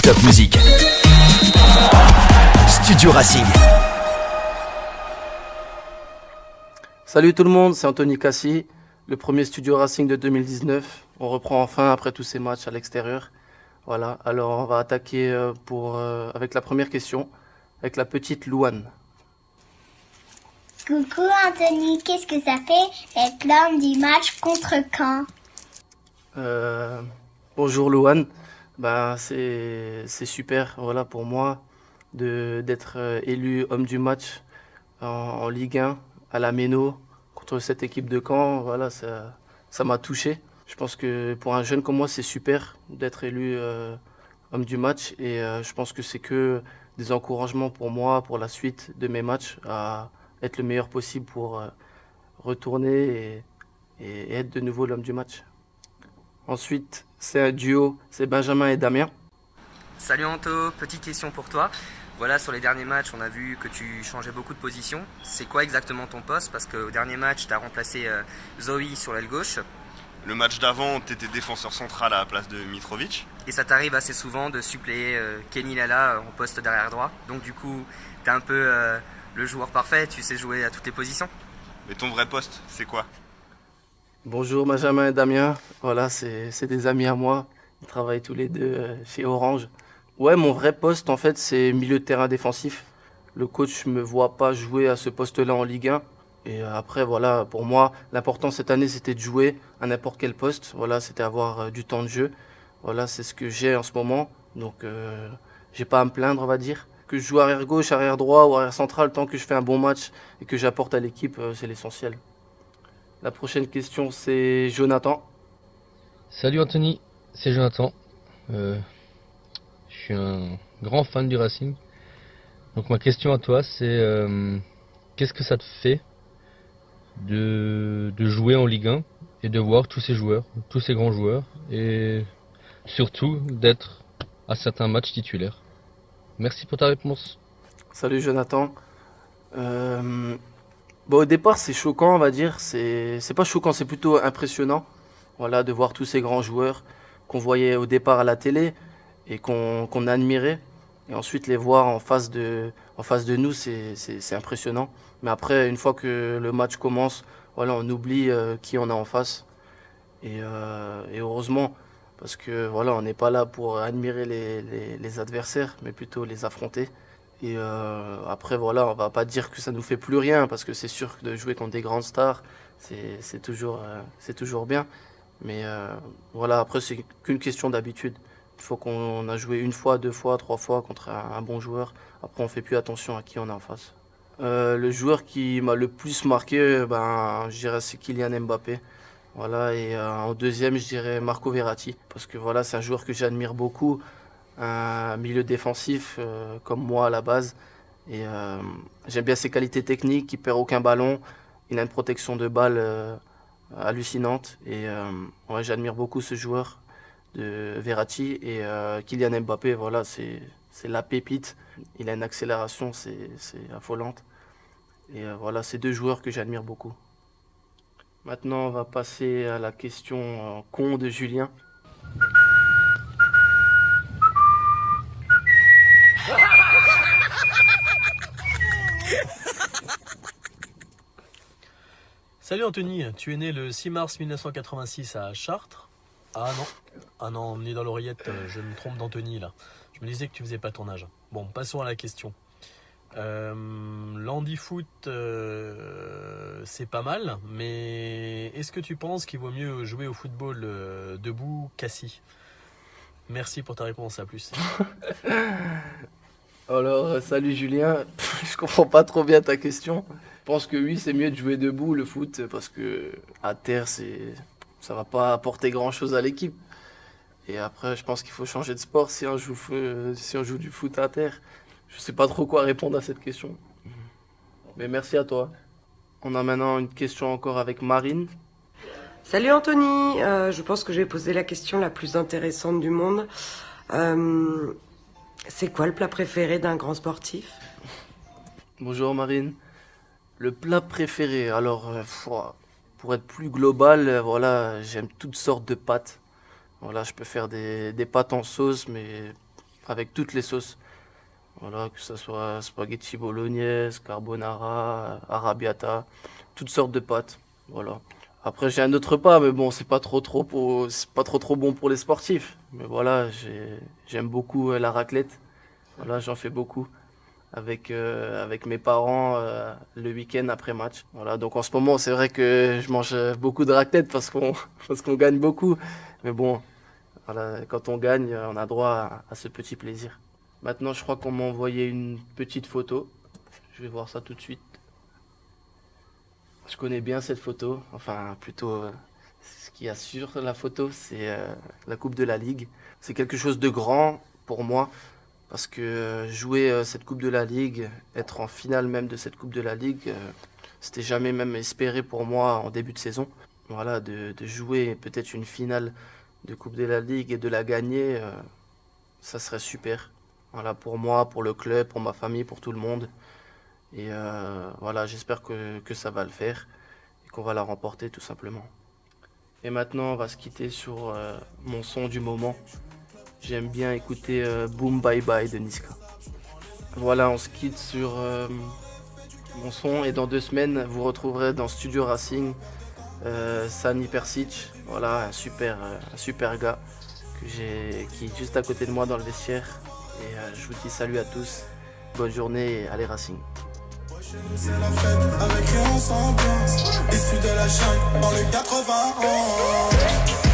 Top Music. Studio Racing. Salut tout le monde, c'est Anthony Cassi, le premier Studio Racing de 2019. On reprend enfin après tous ces matchs à l'extérieur. Voilà, alors on va attaquer avec la première question, avec la petite Louane. Coucou Anthony, qu'est-ce que ça fait d'être l'homme du match contre Caen? Bonjour Louane, c'est super voilà, pour moi d'être élu homme du match en Ligue 1 à la Méno contre cette équipe de Caen. Voilà, ça m'a touché. Je pense que pour un jeune comme moi, c'est super d'être élu homme du match et je pense que c'est que des encouragements pour moi, pour la suite de mes matchs, à être le meilleur possible pour retourner et être de nouveau l'homme du match. Ensuite, c'est un duo, c'est Benjamin et Damien. Salut Anto, petite question pour toi. Voilà, sur les derniers matchs, on a vu que tu changeais beaucoup de position. C'est quoi exactement ton poste? Parce qu'au dernier match, tu as remplacé Zoe sur l'aile gauche. Le match d'avant, tu étais défenseur central à la place de Mitrovic. Et ça t'arrive assez souvent de suppléer Kenny Lala en poste derrière droit. Donc du coup, tu es un peu le joueur parfait, tu sais jouer à toutes les positions. Mais ton vrai poste, c'est quoi? Bonjour Benjamin et Damien, voilà, c'est des amis à moi, ils travaillent tous les deux chez Orange. Ouais, mon vrai poste en fait c'est milieu de terrain défensif. Le coach me voit pas jouer à ce poste-là en Ligue 1. Et après voilà, pour moi, l'important cette année c'était de jouer à n'importe quel poste. Voilà, c'était avoir du temps de jeu. Voilà, c'est ce que j'ai en ce moment. Donc j'ai pas à me plaindre, on va dire. Que je joue arrière gauche, arrière droit ou arrière central, tant que je fais un bon match et que j'apporte à l'équipe, c'est l'essentiel. La prochaine question, c'est Jonathan. Salut Anthony, c'est Jonathan. Je suis un grand fan du Racing. Donc ma question à toi, c'est qu'est-ce que ça te fait de jouer en Ligue 1 et de voir tous ces joueurs, tous ces grands joueurs, et surtout d'être à certains matchs titulaires? Merci pour ta réponse. Salut Jonathan. Au départ, c'est choquant, on va dire. C'est pas choquant, c'est plutôt impressionnant. Voilà, de voir tous ces grands joueurs qu'on voyait au départ à la télé et qu'on admirait. Et ensuite, les voir en face de nous, c'est impressionnant. Mais après, une fois que le match commence, voilà, on oublie qui on a en face. Et heureusement, parce que voilà, on n'est pas là pour admirer les adversaires, mais plutôt les affronter. Et après, voilà, on va pas dire que ça nous fait plus rien, parce que c'est sûr que de jouer contre des grandes stars, c'est toujours bien. Mais voilà, après, c'est qu'une question d'habitude. Il faut qu'on a joué une fois, deux fois, trois fois contre un bon joueur. Après, on fait plus attention à qui on a en face. Le joueur qui m'a le plus marqué, je dirais c'est Kylian Mbappé. Voilà, et en deuxième, je dirais Marco Verratti, parce que voilà, c'est un joueur que j'admire beaucoup, un milieu défensif comme moi à la base. Et j'aime bien ses qualités techniques, il perd aucun ballon, il a une protection de balle hallucinante. Et ouais, j'admire beaucoup ce joueur de Verratti. Et Kylian Mbappé, voilà, c'est la pépite. Il a une accélération, c'est affolante. Et voilà, c'est deux joueurs que j'admire beaucoup. Maintenant, on va passer à la question con de Julien. Salut Anthony, tu es né le 6 mars 1986 à Chartres. Ah non, on est dans l'oreillette, je me trompe d'Anthony là. Je me disais que tu faisais pas ton âge. Bon, passons à la question. L'handifoot, c'est pas mal, mais est-ce que tu penses qu'il vaut mieux jouer au football debout qu'assis? Merci pour ta réponse, à plus. Alors, salut Julien, je comprends pas trop bien ta question. Je pense que oui, c'est mieux de jouer debout le foot parce que à terre, ça va pas apporter grand-chose à l'équipe. Et après, je pense qu'il faut changer de sport si on joue du foot à terre. Je sais pas trop quoi répondre à cette question. Mais merci à toi. On a maintenant une question encore avec Marine. Salut Anthony, je pense que je vais poser la question la plus intéressante du monde. C'est quoi le plat préféré d'un grand sportif? Bonjour Marine. Le plat préféré, alors pour être plus global, voilà, j'aime toutes sortes de pâtes. Voilà, je peux faire des pâtes en sauce, mais avec toutes les sauces. Voilà, que ce soit spaghetti bolognaise, carbonara, arrabbiata, toutes sortes de pâtes. Voilà. Après j'ai un autre repas, mais bon, c'est pas trop bon pour les sportifs. Mais voilà, j'aime beaucoup la raclette. Voilà, j'en fais beaucoup avec mes parents le week-end après match. Voilà, donc en ce moment, c'est vrai que je mange beaucoup de raclette parce qu'on gagne beaucoup. Mais bon, voilà, quand on gagne, on a droit à ce petit plaisir. Maintenant, je crois qu'on m'a envoyé une petite photo. Je vais voir ça tout de suite. Je connais bien cette photo. Enfin, plutôt, ce qu'il y a sur la photo, c'est la Coupe de la Ligue. C'est quelque chose de grand pour moi. Parce que jouer cette Coupe de la Ligue, être en finale même de cette Coupe de la Ligue, c'était jamais même espéré pour moi en début de saison. Voilà, de jouer peut-être une finale de Coupe de la Ligue et de la gagner, ça serait super. Voilà, pour moi, pour le club, pour ma famille, pour tout le monde. Et voilà, j'espère que ça va le faire et qu'on va la remporter tout simplement. Et maintenant, on va se quitter sur mon son du moment. J'aime bien écouter Boom Bye Bye de Niska. Voilà, on se quitte sur mon son et dans 2 semaines, vous retrouverez dans Studio Racing Sani Persic. Voilà, un super gars qui est juste à côté de moi dans le vestiaire. Et je vous dis salut à tous, bonne journée et allez Racing. C'est la fête avec et on s'ambiance. Issu de la jungle dans le 91.